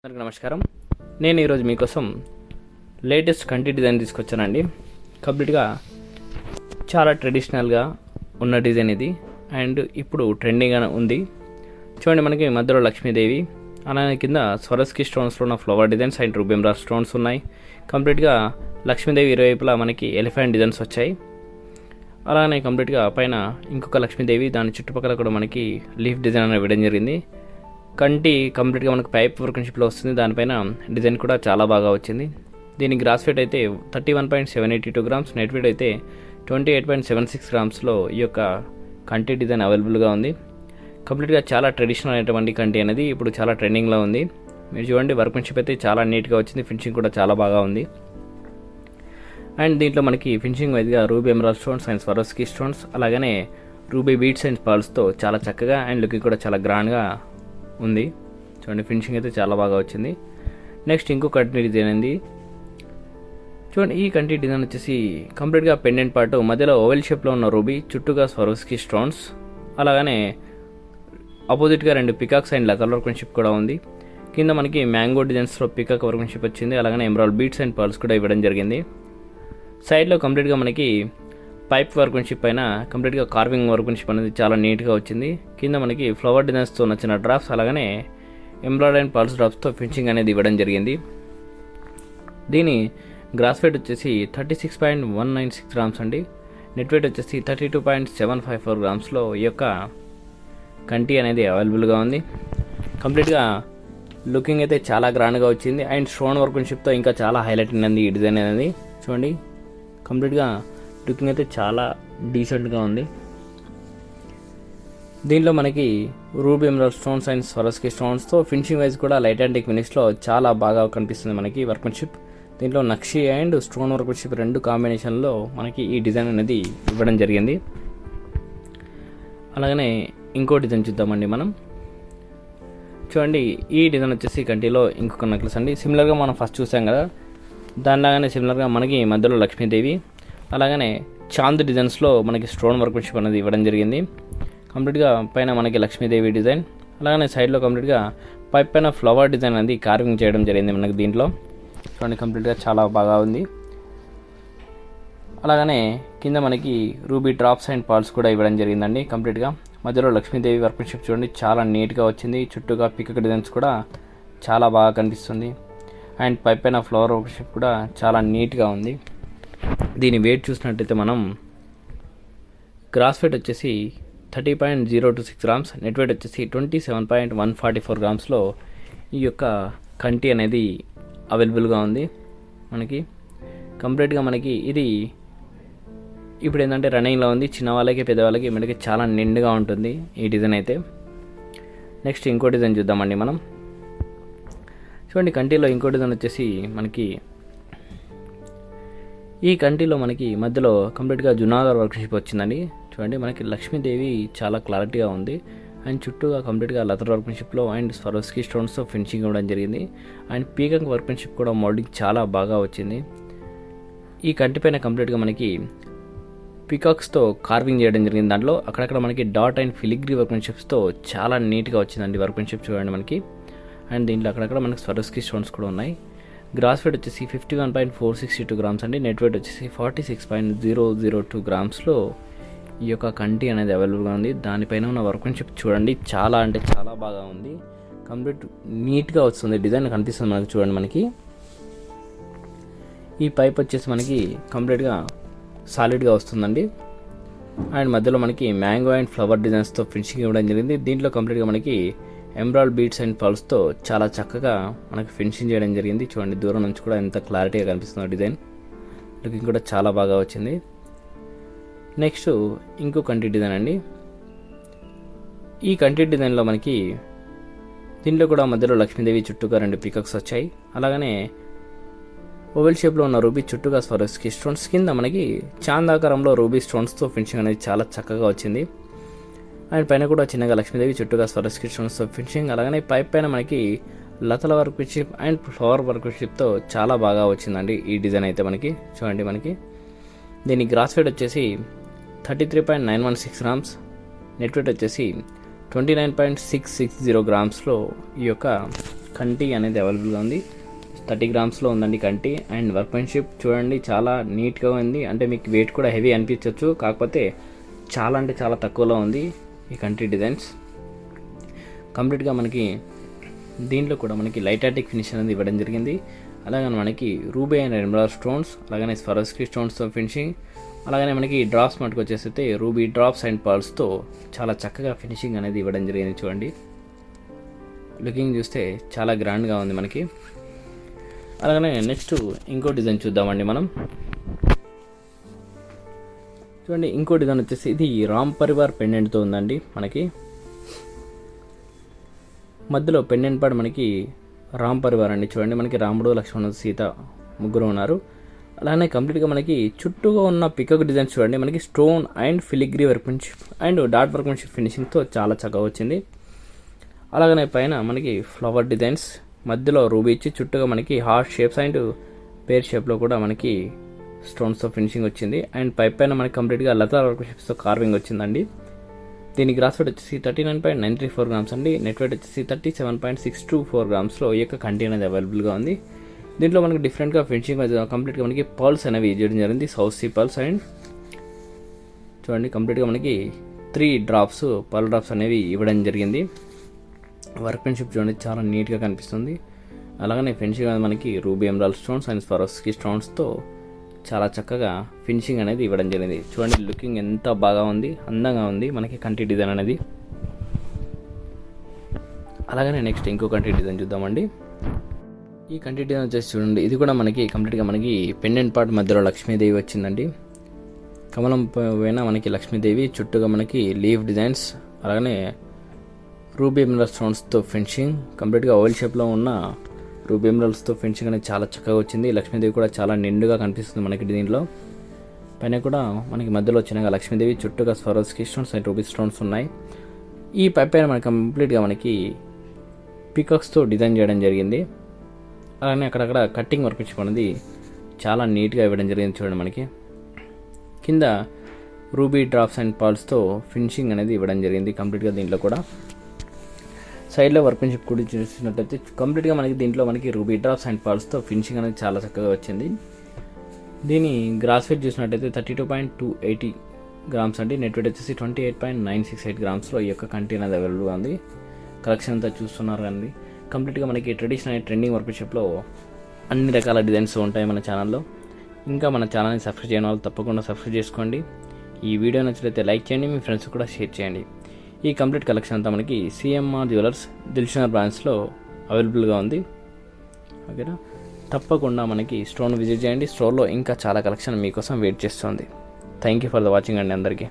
అందరికీ నమస్కారం. నేను ఈరోజు మీకోసం లేటెస్ట్ కంటి డిజైన్ తీసుకొచ్చానండి. కంప్లీట్గా చాలా ట్రెడిషనల్గా ఉన్న డిజైన్ ఇది అండ్ ఇప్పుడు ట్రెండింగ్గా ఉంది. చూడండి, మనకి మధ్యలో లక్ష్మీదేవి, అలానే కింద స్వరస్కి స్టోన్స్లో ఉన్న flower designs and ruby emerald stones ఉన్నాయి. కంప్లీట్గా లక్ష్మీదేవి ఇరువైపులా మనకి ఎలిఫెంట్ డిజైన్స్ వచ్చాయి. అలానే కంప్లీట్గా పైన ఇంకొక లక్ష్మీదేవి, దాని చుట్టుపక్కల కూడా మనకి లీఫ్ డిజైన్ అనేది ఇవ్వడం జరిగింది. కంటి కంప్లీట్గా మనకు పైప్ వర్క్షిప్లో వస్తుంది. దానిపైన డిజైన్ కూడా చాలా బాగా వచ్చింది. దీని గ్రాస్ వెయిట్ అయితే 31.782 గ్రామ్స్, నెట్ వెయిట్ అయితే 28.76 గ్రామ్స్లో ఈ యొక్క కంటి డిజైన్ అవైలబుల్గా ఉంది. కంప్లీట్గా చాలా ట్రెడిషనల్ అయినటువంటి కంటి అనేది ఇప్పుడు చాలా ట్రెండింగ్లో ఉంది. మీరు చూడండి, వర్క్మెన్షిప్ అయితే చాలా నీట్గా వచ్చింది. ఫినిషింగ్ కూడా చాలా బాగా ఉంది. అండ్ దీంట్లో మనకి ఫినిషింగ్ వైజ్గా ruby emerald stones and Swarovski stones, అలాగనే రూబీ బీడ్స్ అండ్ పర్ల్స్తో చాలా చక్కగా అండ్ లుకింగ్ కూడా చాలా గ్రాండ్గా ఉంది. చూడండి, ఫినిషింగ్ అయితే చాలా బాగా వచ్చింది. నెక్స్ట్ ఇంకో కంటి డిజైన్ ఉంది. చూడండి, ఈ కంటి డిజైన్ వచ్చేసి కంప్లీట్గా పెండెంట్ పార్ట్ మధ్యలో ఓవెల్ షేప్లో ఉన్న రూబీ, చుట్టూగా స్వరోస్కి స్టోన్స్, అలాగనే ఆపోజిట్గా 2 పికాక్స్ అండ్ లతల్ వర్క్మెన్షిప్ కూడా ఉంది. కింద మనకి మ్యాంగో డిజైన్స్లో పికాక్ వర్క్మెన్షిప్ వచ్చింది. అలాగనే ఎమరాల్డ్ బీడ్స్ అండ్ పర్ల్స్ కూడా ఇవ్వడం జరిగింది. సైడ్లో కంప్లీట్గా మనకి పైప్ వర్క్మెన్షిప్ పైన కంప్లీట్గా కార్వింగ్ వర్క్మెన్షిప్ అనేది చాలా నీట్గా వచ్చింది. కింద మనకి ఫ్లవర్ డిజైన్స్తో నచ్చిన డ్రాప్స్, అలాగనే ఎంబ్రాయిడ్ అండ్ పల్స్ డ్రాప్స్తో ఫినిషింగ్ అనేది ఇవ్వడం జరిగింది. దీని గ్రాస్ వెయిట్ వచ్చేసి 36.196 గ్రామ్స్ అండి. నెట్ వెయిట్ వచ్చేసి 32.754 గ్రామ్స్లో ఈ యొక్క కంటి అనేది అవైలబుల్గా ఉంది. కంప్లీట్గా లుకింగ్ అయితే చాలా గ్రాండ్గా వచ్చింది అండ్ స్టోన్ వర్క్మెన్షిప్తో ఇంకా చాలా హైలైట్ అయింది ఈ డిజైన్ అనేది. చూడండి, కంప్లీట్గా లుకింగ్ అయితే చాలా డీసెంట్గా ఉంది. దీంట్లో మనకి ruby emerald stones and Swarovski స్టోన్స్తో ఫినిషింగ్ వైజ్ కూడా లైట్ అండ్ టిక్ ఫినిష్లో చాలా బాగా కనిపిస్తుంది మనకి వర్క్మెన్షిప్. దీంట్లో నక్షి అండ్ స్టోన్ వర్క్మెన్షిప్ 2 కాంబినేషన్లో మనకి ఈ డిజైన్ అనేది ఇవ్వడం జరిగింది. అలాగనే ఇంకో డిజైన్ చూద్దామండి మనం. చూడండి, ఈ డిజైన్ వచ్చేసి కంటిలో ఇంకొక నెక్లెస్ అండి. సిమిలర్గా మనం ఫస్ట్ చూసాం కదా, దానిలాగానే సిమిలర్గా మనకి మధ్యలో లక్ష్మీదేవి, అలాగనే చాంద్ డిజైన్స్లో మనకి స్టోన్ వర్క్మెన్షిప్ అనేది ఇవ్వడం జరిగింది. కంప్లీట్గా పైన మనకి లక్ష్మీదేవి డిజైన్, అలాగనే సైడ్లో కంప్లీట్గా పైప్ పైన ఫ్లవర్ డిజైన్ అనేది కార్వింగ్ చేయడం జరిగింది మనకి దీంట్లో. చూడండి, కంప్లీట్గా చాలా బాగా ఉంది. అలాగనే కింద మనకి రూబీ డ్రాప్స్ అండ్ పర్ల్స్ కూడా ఇవ్వడం జరిగిందండి. కంప్లీట్గా మధ్యలో లక్ష్మీదేవి వర్క్మెన్షిప్ చూడండి, చాలా నీట్గా వచ్చింది. చుట్టూగా పికక్ డిజైన్స్ కూడా చాలా బాగా కనిపిస్తుంది అండ్ పైప్ పైన ఫ్లవర్ వర్క్మెన్షిప్ కూడా చాలా నీట్గా ఉంది. దీని వెయిట్ చూసినట్టయితే మనం గ్రాస్ వెయిట్ వచ్చేసి 30.026 గ్రామ్స్, నెట్ వెయిట్ వచ్చేసి 27.144 గ్రామ్స్లో ఈ యొక్క కంటి అనేది అవైలబుల్గా ఉంది మనకి. కంప్లీట్గా మనకి ఇది ఇప్పుడు ఏంటంటే రన్నింగ్లో ఉంది. చిన్నవాళ్ళకి పెద్దవాళ్ళకి మనకి చాలా నిండుగా ఉంటుంది ఈ డిజైన్ అయితే. నెక్స్ట్ ఇంకో డిజైన్ చూద్దామండి మనం. చూడండి, కంటిలో ఇంకో డిజైన్ వచ్చేసి మనకి ఈ కంటిలో మనకి మధ్యలో కంప్లీట్గా జునాగర్ వర్క్షిప్ వచ్చిందండి. చూడండి, మనకి లక్ష్మీదేవి చాలా క్లారిటీగా ఉంది అండ్ చుట్టూగా కంప్లీట్గా లతర్ వర్క్మెన్షిప్లో అండ్ స్వరోస్కి స్టోన్స్తో ఫినిషింగ్ ఇవ్వడం జరిగింది. అండ్ పీకంగ్ వర్క్మెన్షిప్ కూడా మోల్డింగ్ చాలా బాగా వచ్చింది. ఈ కంటి పైన కంప్లీట్గా మనకి పికాక్స్తో కార్వింగ్ చేయడం జరిగింది. దాంట్లో అక్కడక్కడ మనకి డాట్ అండ్ ఫిలిగ్రీ వర్క్మెన్షిప్స్తో చాలా నీట్గా వచ్చిందండి వర్క్మెన్షిప్. చూడండి మనకి, అండ్ దీంట్లో అక్కడక్కడ మనకి స్వరోస్కి స్టోన్స్ కూడా ఉన్నాయి. గ్రాస్ వెయిట్ వచ్చేసి 51.462 గ్రామ్స్ అండి. నెట్ వెయిట్ వచ్చేసి 46.002 గ్రామ్స్లో ఈ యొక్క కంటి అనేది అవైలబుల్గా ఉంది. దానిపైన ఉన్న వర్క్మెన్షిప్ చూడండి, చాలా అంటే చాలా బాగా ఉంది. కంప్లీట్ నీట్గా వస్తుంది, డిజైన్ కనిపిస్తుంది మనకి. చూడండి, మనకి ఈ పైప్ వచ్చేసి మనకి కంప్లీట్గా సాలిడ్గా వస్తుందండి. అండ్ మధ్యలో మనకి మ్యాంగో అండ్ ఫ్లవర్ డిజైన్స్తో ఫినిషింగ్ ఇవ్వడం జరిగింది. దీంట్లో కంప్లీట్గా మనకి ఎంబ్రాయిడ్ బీడ్స్ అండ్ పర్ల్స్తో చాలా చక్కగా మనకి ఫినిషింగ్ చేయడం జరిగింది. చూడండి, దూరం నుంచి కూడా ఎంత క్లారిటీగా కనిపిస్తుందో డిజైన్. లుకింగ్ కూడా చాలా బాగా వచ్చింది. నెక్స్ట్ ఇంకో కంటి డిజైన్ అండి. ఈ కంటి డిజైన్లో మనకి దీంట్లో కూడా మధ్యలో లక్ష్మీదేవి, చుట్టూగా 2 పికక్స్ వచ్చాయి. అలాగనే ఓవెల్ షేప్లో ఉన్న రూబీ, చుట్టూగా స్వరోస్కి స్టోన్స్, కింద మనకి చాందాకారంలో రూబీ స్టోన్స్తో ఫినిషింగ్ అనేది చాలా చక్కగా వచ్చింది. అండ్ పైన కూడా చిన్నగా లక్ష్మీదేవి, చుట్టూగా స్వరోస్కి స్టోన్స్తో ఫినిషింగ్, అలాగనే పైప్ పైన మనకి లతల వర్క్మెన్షిప్ అండ్ ఫ్లవర్ వర్క్మెన్షిప్తో చాలా బాగా వచ్చిందండి ఈ డిజైన్ అయితే మనకి. చూడండి, మనకి దీని గ్రాస్ వెయిట్ వచ్చేసి 33.916 గ్రామ్స్, నెట్ వెయిట్ వచ్చేసి 29.660 గ్రామ్స్లో ఈ యొక్క కంటి అనేది అవైలబుల్గా ఉంది. 30 గ్రామ్స్లో ఉందండి కంటి. అండ్ వర్క్మెన్షిప్ చూడండి చాలా నీట్గా ఉంది. అంటే మీకు వెయిట్ కూడా హెవీ అనిపించవచ్చు, కాకపోతే చాలా అంటే చాలా తక్కువలో ఉంది ఈ కంటి డిజైన్స్. కంప్లీట్గా మనకి దీంట్లో కూడా మనకి లైటాటిక్ ఫినిష్ అనేది ఇవ్వడం జరిగింది. అలాగే మనకి రూబీ అండ్ ఎమరాల్డ్ స్టోన్స్, అలాగనే స్వరోస్కీ స్టోన్స్తో ఫినిషింగ్, అలాగనే మనకి డ్రాప్స్ మటుకు వచ్చేస్తే రూబీ డ్రాప్స్ అండ్ పర్ల్స్తో చాలా చక్కగా ఫినిషింగ్ అనేది ఇవ్వడం జరిగింది. చూడండి లుకింగ్ చూస్తే చాలా గ్రాండ్గా ఉంది మనకి. అలాగనే నెక్స్ట్ ఇంకో డిజైన్ చూద్దామండి మనం. చూడండి ఇంకో డిజైన్ వచ్చేసి ఇది రామ్ పరివార్ పెండెంట్తో ఉందండి. మనకి మధ్యలో పెండెంట్ పాడు మనకి రామ్ పరివార్ అండి. చూడండి మనకి రాముడు, లక్ష్మణుడు, సీత ముగ్గురు ఉన్నారు. అలానే కంప్లీట్గా మనకి చుట్టూగా ఉన్న పికాక్ డిజైన్స్ చూడండి మనకి stone and filigree workmanship and dot workmanship ఫినిషింగ్తో చాలా చక్కగా వచ్చింది. అలాగనే పైన మనకి ఫ్లవర్ డిజైన్స్, మధ్యలో రూబీ ఇచ్చి చుట్టూగా మనకి హార్ట్ షేప్స్ అండ్ పేర్ షేప్లో కూడా మనకి స్టోన్స్తో ఫినిషింగ్ వచ్చింది. అండ్ పైన మనకి కంప్లీట్గా లతా వర్క్షిప్స్తో కార్వింగ్ వచ్చిందండి. దీని గ్రాస్ వెయిట్ వచ్చేసి 39.934 గ్రామ్స్ అండి. నెట్ వెయిట్ వచ్చేసి 37.624 గ్రామ్స్లో ఈ యొక్క కంటి అనేది అవైలబుల్గా ఉంది. దీంట్లో మనకి డిఫరెంట్గా ఫినిషింగ్ కంప్లీట్గా మనకి పర్ల్స్ అనేవి చేయడం జరిగింది, సౌత్ సీ పర్ల్స్. అండ్ చూడండి కంప్లీట్గా మనకి 3 డ్రాప్స్ పర్ల్ డ్రాప్స్ అనేవి ఇవ్వడం జరిగింది. వర్క్మెన్షిప్ చూడండి చాలా నీట్గా కనిపిస్తుంది. అలాగనే ఫినిషింగ్ అనేది మనకి ruby emerald stones and Swarovski స్టోన్స్తో చాలా చక్కగా ఫినిషింగ్ అనేది ఇవ్వడం జరిగింది. చూడండి లుకింగ్ ఎంత బాగా ఉంది, అందంగా ఉంది మనకి కంటి డిజైన్ అనేది. అలాగనే నెక్స్ట్ ఇంకో కంటి డిజైన్ చూద్దామండి. ఈ కంటి డిజైన్ వచ్చేసి చూడండి ఇది కూడా మనకి కంప్లీట్గా మనకి పెండెంట్ పార్ట్ మధ్యలో లక్ష్మీదేవి వచ్చిందండి. కమలం పైన మనకి లక్ష్మీదేవి, చుట్టూగా మనకి లీఫ్ డిజైన్స్, అలాగనే రూబీ ఎమరాల్డ్ స్టోన్స్తో ఫినిషింగ్, కంప్లీట్గా ఓవెల్ షేప్లో ఉన్న రూబీ ఎమరాల్డ్స్తో ఫినిషింగ్ అనేది చాలా చక్కగా వచ్చింది. లక్ష్మీదేవి కూడా చాలా నిండుగా కనిపిస్తుంది మనకి దీంట్లో. పైన కూడా మనకి మధ్యలో చిన్నగా లక్ష్మీదేవి, చుట్టూగా Swarovski stones and ruby stones ఉన్నాయి. ఈ పైన మనకి కంప్లీట్గా మనకి పీకాక్స్తో డిజైన్ చేయడం జరిగింది. అలానే అక్కడక్కడ కట్టింగ్ వర్క్ అనేది చాలా నీట్గా ఇవ్వడం జరిగింది. చూడండి మనకి కింద రూబీ డ్రాప్స్ అండ్ పర్ల్స్తో ఫినిషింగ్ అనేది ఇవ్వడం జరిగింది కంప్లీట్గా. దీంట్లో కూడా సైడ్లో వర్క్మెన్షిప్ కూడా చూసినట్టయితే కంప్లీట్గా మనకి దీంట్లో మనకి రూబీ డ్రాప్స్ అండ్ పర్ల్స్తో ఫినిషింగ్ అనేది చాలా చక్కగా వచ్చింది. దీని గ్రాస్ వెయిట్ చూసినట్టయితే 32.280 గ్రామ్స్ అండి. నెట్ వెయిట్ వచ్చేసి 28.968 గ్రామ్స్లో ఈ యొక్క కంటి అనేది అవైలబుల్గా ఉంది. కలెక్షన్ అంతా చూస్తున్నారు కానీ కంప్లీట్గా మనకి ట్రెడిషనల్ ట్రెండింగ్ వర్క్షాప్లో అన్ని రకాల డిజైన్స్ ఉంటాయి మన ఛానల్లో. ఇంకా మన ఛానల్ని సబ్స్క్రైబ్ చేయని వాళ్ళు తప్పకుండా సబ్స్క్రైబ్ చేసుకోండి. ఈ వీడియో నచ్చితే లైక్ చేయండి, మీ ఫ్రెండ్స్ కూడా షేర్ చేయండి. ఈ కంప్లీట్ కలెక్షన్ అంతా మనకి సిఎంఆర్ జ్యువెలర్స్ దిల్షునర్ బ్రాంచ్లో అవైలబుల్గా ఉంది. ఓకేనా, తప్పకుండా మనకి స్టోర్ విజిట్ చేయండి. స్టోర్లో ఇంకా చాలా కలెక్షన్ మీకోసం వెయిట్ చేస్తుంది. Thank you for the watching అండి అందరికీ.